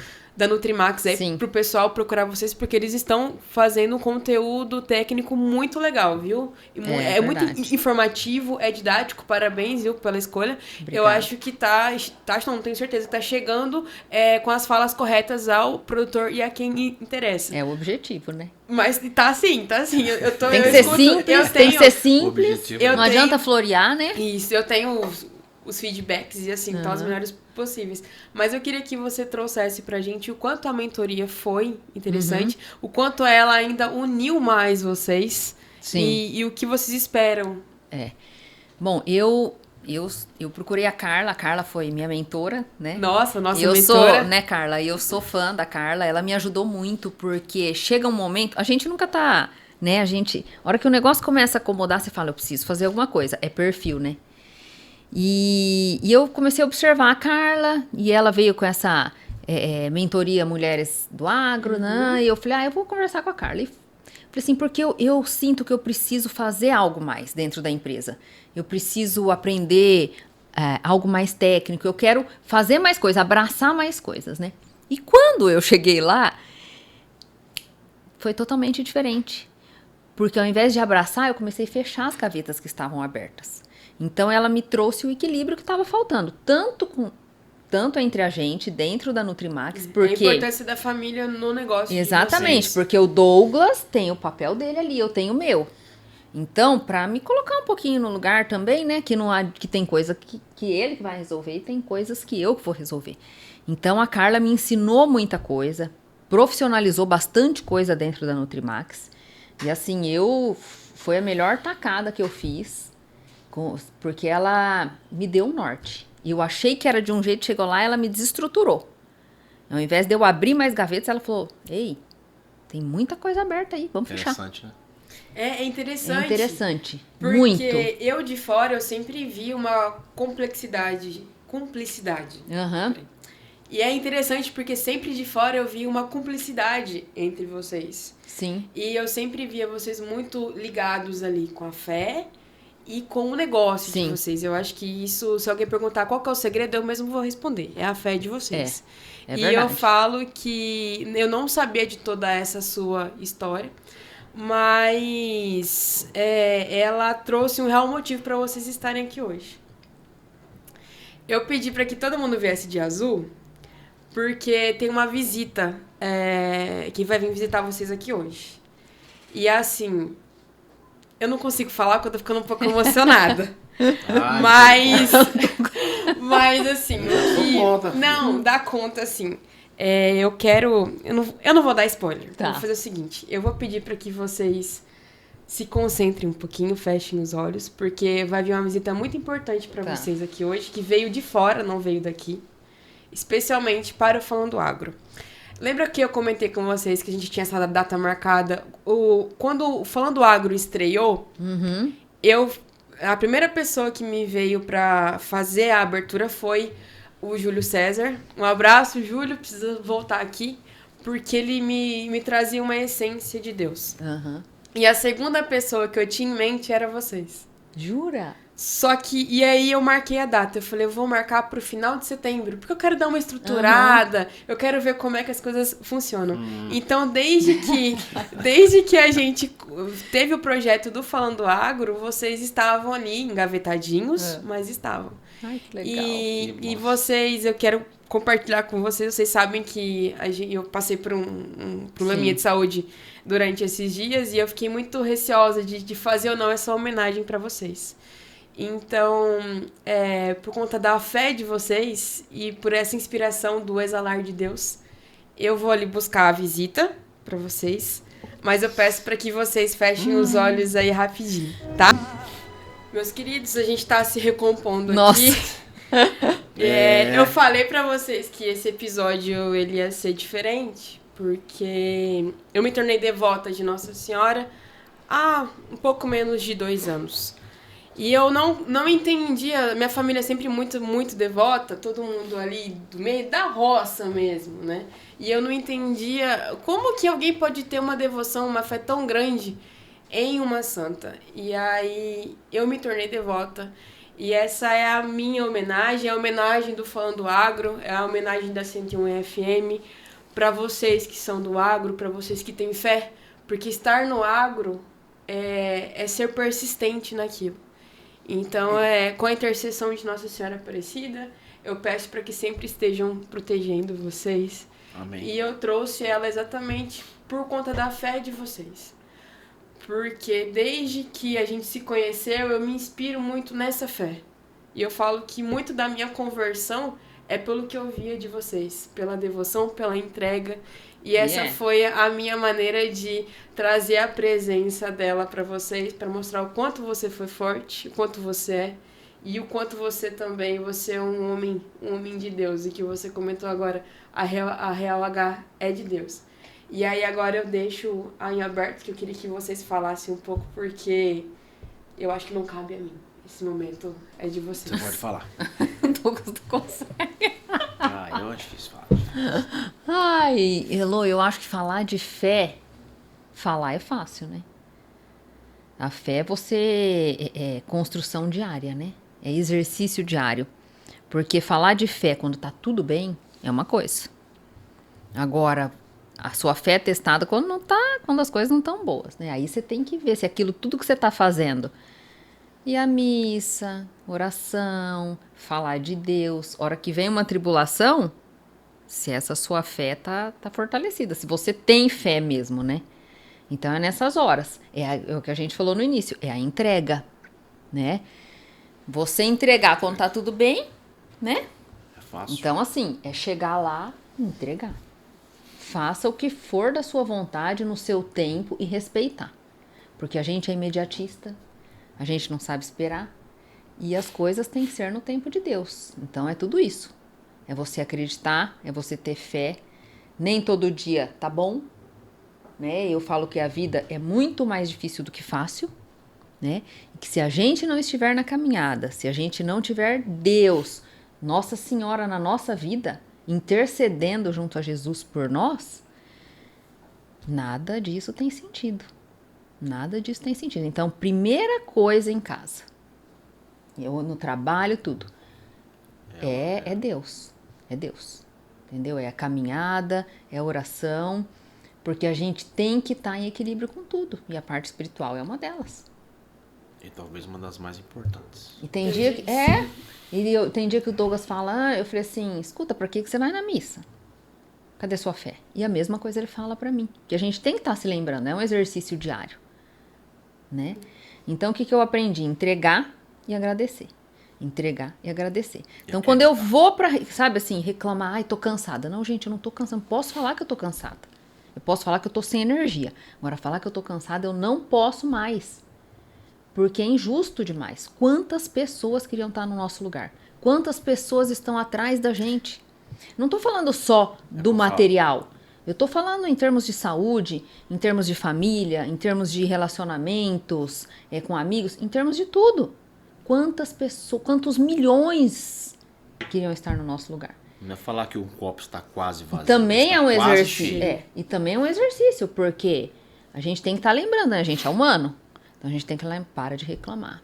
Nutrimax aí pro pessoal procurar vocês, porque eles estão fazendo um conteúdo técnico muito legal, viu? É muito informativo, é didático, parabéns, viu, pela escolha. Obrigada. Eu acho que não tenho certeza que tá chegando com as falas corretas ao produtor e a quem interessa. É o objetivo, né? Mas tá assim. Tem que ser simples, tem que ser simples. Não adianta florear, né? Isso, eu tenho os feedbacks e assim, estão as melhores possíveis. Mas eu queria que você trouxesse pra gente o quanto a mentoria foi interessante, o quanto ela ainda uniu mais vocês e o que vocês esperam. Bom, eu procurei a Carla foi minha mentora, né? Nossa mentora. Sou, né, Carla? Eu sou fã da Carla, ela me ajudou muito, porque chega um momento, a gente nunca tá, né, a hora que o negócio começa a acomodar, você fala, eu preciso fazer alguma coisa, é perfil, né? E eu comecei a observar a Carla, e ela veio com essa mentoria Mulheres do Agro, né? E eu falei, eu vou conversar com a Carla. E falei assim, porque eu sinto que eu preciso fazer algo mais dentro da empresa. Eu preciso aprender algo mais técnico, eu quero fazer mais coisas, abraçar mais coisas, né? E quando eu cheguei lá, foi totalmente diferente. Porque ao invés de abraçar, eu comecei a fechar as gavetas que estavam abertas. Então, ela me trouxe o equilíbrio que estava faltando, tanto entre a gente, dentro da Nutrimax, porque... A importância da família no negócio. Exatamente, porque o Douglas tem o papel dele ali, eu tenho o meu. Então, para me colocar um pouquinho no lugar também, né, que tem coisa que ele que vai resolver e tem coisas que eu que vou resolver. Então, a Carla me ensinou muita coisa, profissionalizou bastante coisa dentro da Nutrimax. E assim, foi a melhor tacada que eu fiz, porque ela me deu um norte. E eu achei que era de um jeito, chegou lá, ela me desestruturou. Ao invés de eu abrir mais gavetas, ela falou, ei, tem muita coisa aberta aí, vamos fechar. Interessante, né? É interessante. É interessante, porque muito. Porque eu de fora, eu sempre vi uma cumplicidade. E é interessante porque sempre de fora eu vi uma cumplicidade entre vocês. Sim. E eu sempre via vocês muito ligados ali com a fé e com o negócio de vocês. Eu acho que isso, se alguém perguntar qual que é o segredo, eu mesmo vou responder. É a fé de vocês. É e verdade. eu falo que eu não sabia de toda essa sua história, mas ela trouxe um real motivo para vocês estarem aqui hoje. Eu pedi para que todo mundo viesse de azul, porque tem uma visita que vai vir visitar vocês aqui hoje. E assim, eu não consigo falar porque eu tô ficando um pouco emocionada. Mas assim, não, dá conta assim. Eu não vou dar spoiler. Tá. Eu vou fazer o seguinte, eu vou pedir para que vocês se concentrem um pouquinho, fechem os olhos, porque vai vir uma visita muito importante para vocês aqui hoje, que veio de fora, não veio daqui. Especialmente para o Falando Agro. Lembra que eu comentei com vocês que a gente tinha essa data marcada? Quando o Falando Agro estreou, a primeira pessoa que me veio para fazer a abertura foi o Júlio César. Um abraço, Júlio, precisa voltar aqui, porque ele me trazia uma essência de Deus. E a segunda pessoa que eu tinha em mente era vocês. Jura? Só que, e aí eu marquei a data, eu falei, eu vou marcar pro final de setembro, porque eu quero dar uma estruturada, eu quero ver como é que as coisas funcionam. Então, desde que a gente teve o projeto do Falando Agro, vocês estavam ali engavetadinhos, mas estavam. Ai, que legal. E vocês, eu quero compartilhar com vocês sabem que eu passei por um probleminha de saúde durante esses dias, e eu fiquei muito receosa de fazer ou não essa homenagem para vocês. Então, por conta da fé de vocês e por essa inspiração do exalar de Deus, eu vou ali buscar a visita para vocês, mas eu peço para que vocês fechem os olhos aí rapidinho, tá? Meus queridos, a gente tá se recompondo aqui. Eu falei pra vocês que esse episódio ele ia ser diferente, porque eu me tornei devota de Nossa Senhora há um pouco menos de 2 anos. E eu não entendia, minha família é sempre muito, muito devota, todo mundo ali do meio da roça mesmo, né? E eu não entendia como que alguém pode ter uma devoção, uma fé tão grande em uma santa. E aí eu me tornei devota. E essa é a minha homenagem, é a homenagem do Falando Agro, é a homenagem da 101 FM para vocês que são do agro, para vocês que têm fé, porque estar no agro é ser persistente naquilo. Então, com a intercessão de Nossa Senhora Aparecida, eu peço para que sempre estejam protegendo vocês. Amém. E eu trouxe ela exatamente por conta da fé de vocês. Porque desde que a gente se conheceu, eu me inspiro muito nessa fé. E eu falo que muito da minha conversão é pelo que eu via de vocês, pela devoção, pela entrega. E essa foi a minha maneira de trazer a presença dela para vocês, para mostrar o quanto você foi forte, o quanto você é, e o quanto você é um homem de Deus. E que você comentou agora, a Real H é de Deus. E aí agora eu deixo em aberto, que eu queria que vocês falassem um pouco, porque eu acho que não cabe a mim. Esse momento é de vocês. Você pode falar. Douglas não consegue. Eu acho difícil falar. Ai, Elô, eu acho que falar de fé, falar é fácil, né? A fé é construção diária, né? É exercício diário. Porque falar de fé quando tá tudo bem é uma coisa. Agora, a sua fé é testada quando as coisas não estão boas, né? Aí você tem que ver se aquilo tudo que você tá fazendo. E a missa, oração, falar de Deus. Hora que vem uma tribulação, se essa sua fé tá fortalecida, se você tem fé mesmo, né? Então é nessas horas. É o que a gente falou no início, é a entrega, né? Você entregar quando tá tudo bem, né? É fácil. Então, assim, é chegar lá e entregar. Faça o que for da sua vontade no seu tempo e respeitar. Porque a gente é imediatista, a gente não sabe esperar e as coisas têm que ser no tempo de Deus. Então é tudo isso. É você acreditar, é você ter fé. Nem todo dia tá bom, né? Eu falo que a vida é muito mais difícil do que fácil, né? E que se a gente não estiver na caminhada, se a gente não tiver Deus, Nossa Senhora na nossa vida, intercedendo junto a Jesus por nós, nada disso tem sentido. Nada disso tem sentido. Então, primeira coisa em casa, eu no trabalho, tudo, é Deus. É Deus. Entendeu? É a caminhada, é a oração, porque a gente tem que estar em equilíbrio com tudo. E a parte espiritual é uma delas. E talvez uma das mais importantes. E tem dia que... tem dia que o Douglas fala, eu falei assim, escuta, por que você vai na missa? Cadê sua fé? E a mesma coisa ele fala pra mim. Que a gente tem que estar se lembrando, é um exercício diário. Né? Então, o que eu aprendi? Entregar e agradecer. Entregar e agradecer. Então, quando eu vou pra, sabe assim, reclamar, ai, tô cansada. Não, gente, eu não tô cansada. Não posso falar que eu tô cansada. Eu posso falar que eu tô sem energia. Agora, falar que eu tô cansada, eu não posso mais. Porque é injusto demais. Quantas pessoas queriam estar no nosso lugar? Quantas pessoas estão atrás da gente? Não tô falando só do material. Eu tô falando em termos de saúde, em termos de família, em termos de relacionamentos com amigos, em termos de tudo. Quantas pessoas, quantos milhões queriam estar no nosso lugar? Não é falar que o copo está quase vazio. Também é um exercício. E também é um exercício, porque a gente tem que estar lembrando, né? A gente é humano. Então a gente tem que lembrar, para de reclamar.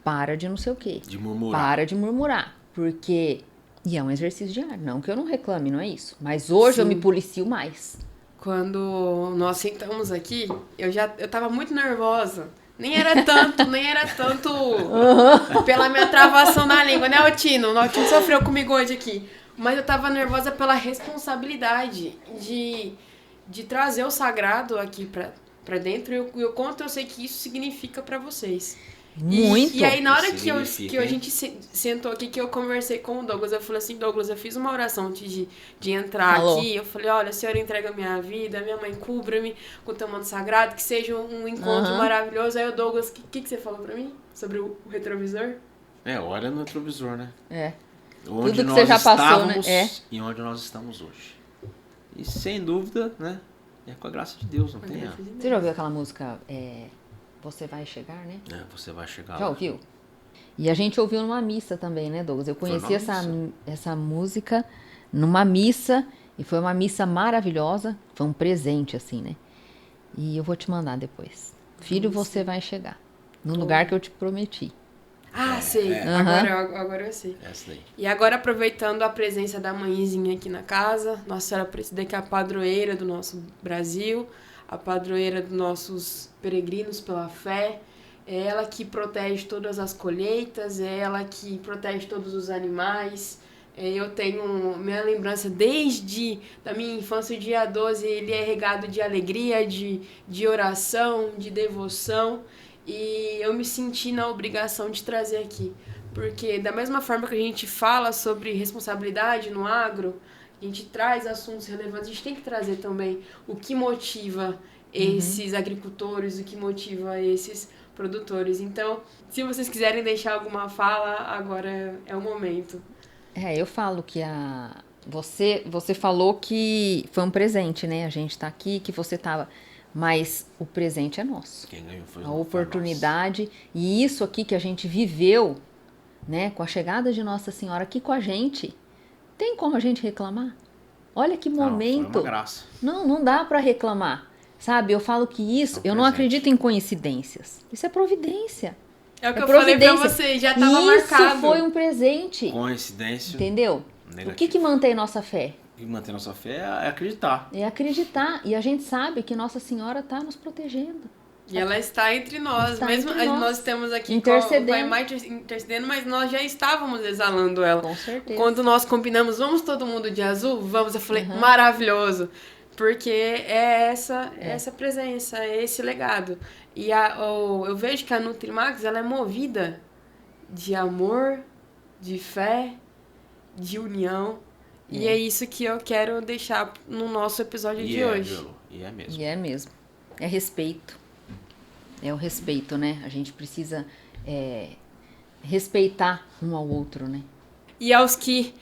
Para de não sei o quê. De murmurar. Para de murmurar. Porque... E é um exercício diário. Não que eu não reclame, não é isso. Mas hoje eu me policio mais. Quando nós sentamos aqui, eu tava muito nervosa. Nem era tanto pela minha travação na língua, né, Otino? O Otino sofreu comigo hoje aqui. Mas eu tava nervosa pela responsabilidade de trazer o sagrado aqui pra dentro e o quanto eu sei que isso significa pra vocês. Muito. E aí, na hora que a gente sentou aqui, que eu conversei com o Douglas, eu falei assim, Douglas, eu fiz uma oração antes de entrar aqui. Eu falei, olha, Senhor, entrega a minha vida, minha mãe, cubra-me com o teu manto sagrado, que seja um encontro maravilhoso. Aí o Douglas, o que você falou pra mim sobre o retrovisor? Olha no retrovisor, né? Onde tudo que nós você já passou, né? estávamos e onde nós estamos hoje. E sem dúvida, né? É com a graça de Deus, não tem erro. Você já ouviu aquela música Você Vai Chegar, né? Você vai chegar Já lá. ouviu? E a gente ouviu numa missa também, né, Douglas? Eu conheci essa música numa missa, e foi uma missa maravilhosa. Foi um presente, assim, né? E eu vou te mandar depois. Filho, você vai chegar no lugar que eu te prometi. Ah, sei. Agora eu sei. Essa daí. E agora, aproveitando a presença da mãezinha aqui na casa, Nossa Senhora Aparecida, que é a padroeira do nosso Brasil, a padroeira dos nossos peregrinos pela fé, é ela que protege todas as colheitas, é ela que protege todos os animais. Eu tenho minha lembrança desde da minha infância, o dia 12, ele é regado de alegria, de oração, de devoção. E eu me senti na obrigação de trazer aqui. Porque da mesma forma que a gente fala sobre responsabilidade no agro, a gente traz assuntos relevantes, a gente tem que trazer também o que motiva esses agricultores, o que motiva esses produtores. Então, se vocês quiserem deixar alguma fala, agora é o momento. Eu falo que você falou que foi um presente, né? A gente tá aqui, que você tava... Mas o presente é nosso. Quem ganhou foi a oportunidade. E isso aqui que a gente viveu, né? Com a chegada de Nossa Senhora aqui com a gente. Tem como a gente reclamar? Olha que momento. Foi uma graça. Não dá para reclamar. Sabe, eu falo que isso... Eu não acredito em coincidências. Isso é providência. É o que eu falei pra você, já estava marcado. Isso foi um presente. Coincidência. Entendeu? Negativo. O que mantém nossa fé? O que mantém nossa fé é acreditar. É acreditar. E a gente sabe que Nossa Senhora está nos protegendo. E ela está entre nós. Mesmo nós estamos aqui intercedendo. Com a imagem intercedendo, mas nós já estávamos exalando ela. Com certeza. Quando nós combinamos, vamos todo mundo de azul? Vamos. Eu falei, maravilhoso. Porque é essa presença, é esse legado. E eu vejo que a Nutrimax, ela é movida de amor, de fé, de união. E é isso que eu quero deixar no nosso episódio de hoje. E é mesmo. E é mesmo. É respeito. É o respeito, né? A gente precisa respeitar um ao outro, né? E aos que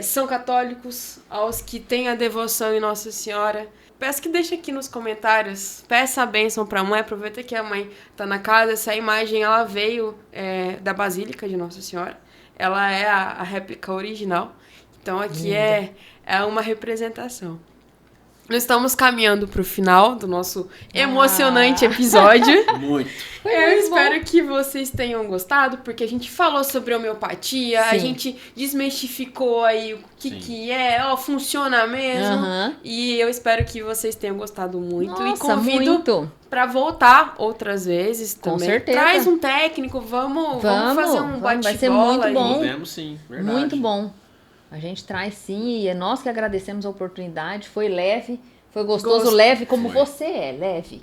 são católicos, aos que têm a devoção em Nossa Senhora, peço que deixe aqui nos comentários, peça a bênção para a mãe, aproveita que a mãe está na casa, essa imagem ela veio da Basílica de Nossa Senhora, ela é a réplica original, então aqui é uma representação. Nós estamos caminhando para o final do nosso emocionante episódio. Muito. Eu espero que vocês tenham gostado, porque a gente falou sobre homeopatia, a gente desmistificou aí o que é, funciona mesmo. E eu espero que vocês tenham gostado muito. Nossa, e convido para voltar outras vezes também. Com certeza. Traz um técnico, vamos fazer um bate-bola. Vai ser muito bom. Podemos sim, verdade. Muito bom. A gente traz sim, e é nós que agradecemos a oportunidade. Foi leve, foi gostoso, leve como você é, leve.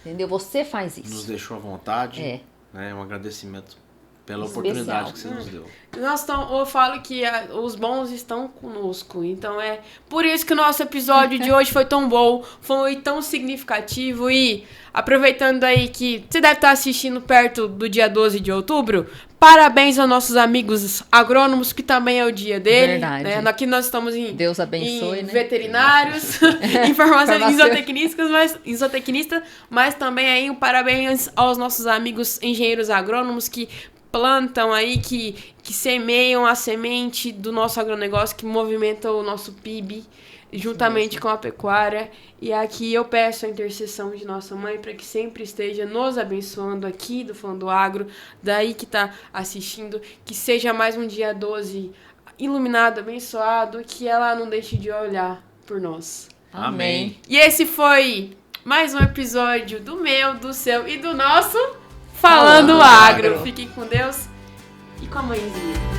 Entendeu? Você faz isso. Nos deixou à vontade. Né? Um agradecimento pela Especial. oportunidade que você nos deu. Eu falo que os bons estão conosco. Então é por isso que o nosso episódio de hoje foi tão bom, foi tão significativo. E aproveitando aí que você deve estar assistindo perto do dia 12 de outubro, parabéns aos nossos amigos agrônomos, que também é o dia dele. Verdade. Né? Aqui nós estamos Deus abençoe, em né? veterinários, zootecnistas, mas também aí um parabéns aos nossos amigos engenheiros agrônomos que plantam aí, que semeiam a semente do nosso agronegócio, que movimenta o nosso PIB, juntamente com a pecuária. E aqui eu peço a intercessão de nossa mãe para que sempre esteja nos abençoando aqui do Falando Agro, daí que está assistindo, que seja mais um dia 12 iluminado, abençoado, que ela não deixe de olhar por nós. Amém. E esse foi mais um episódio do meu, do seu e do nosso Falando Agro. Fiquem com Deus e com a mãezinha.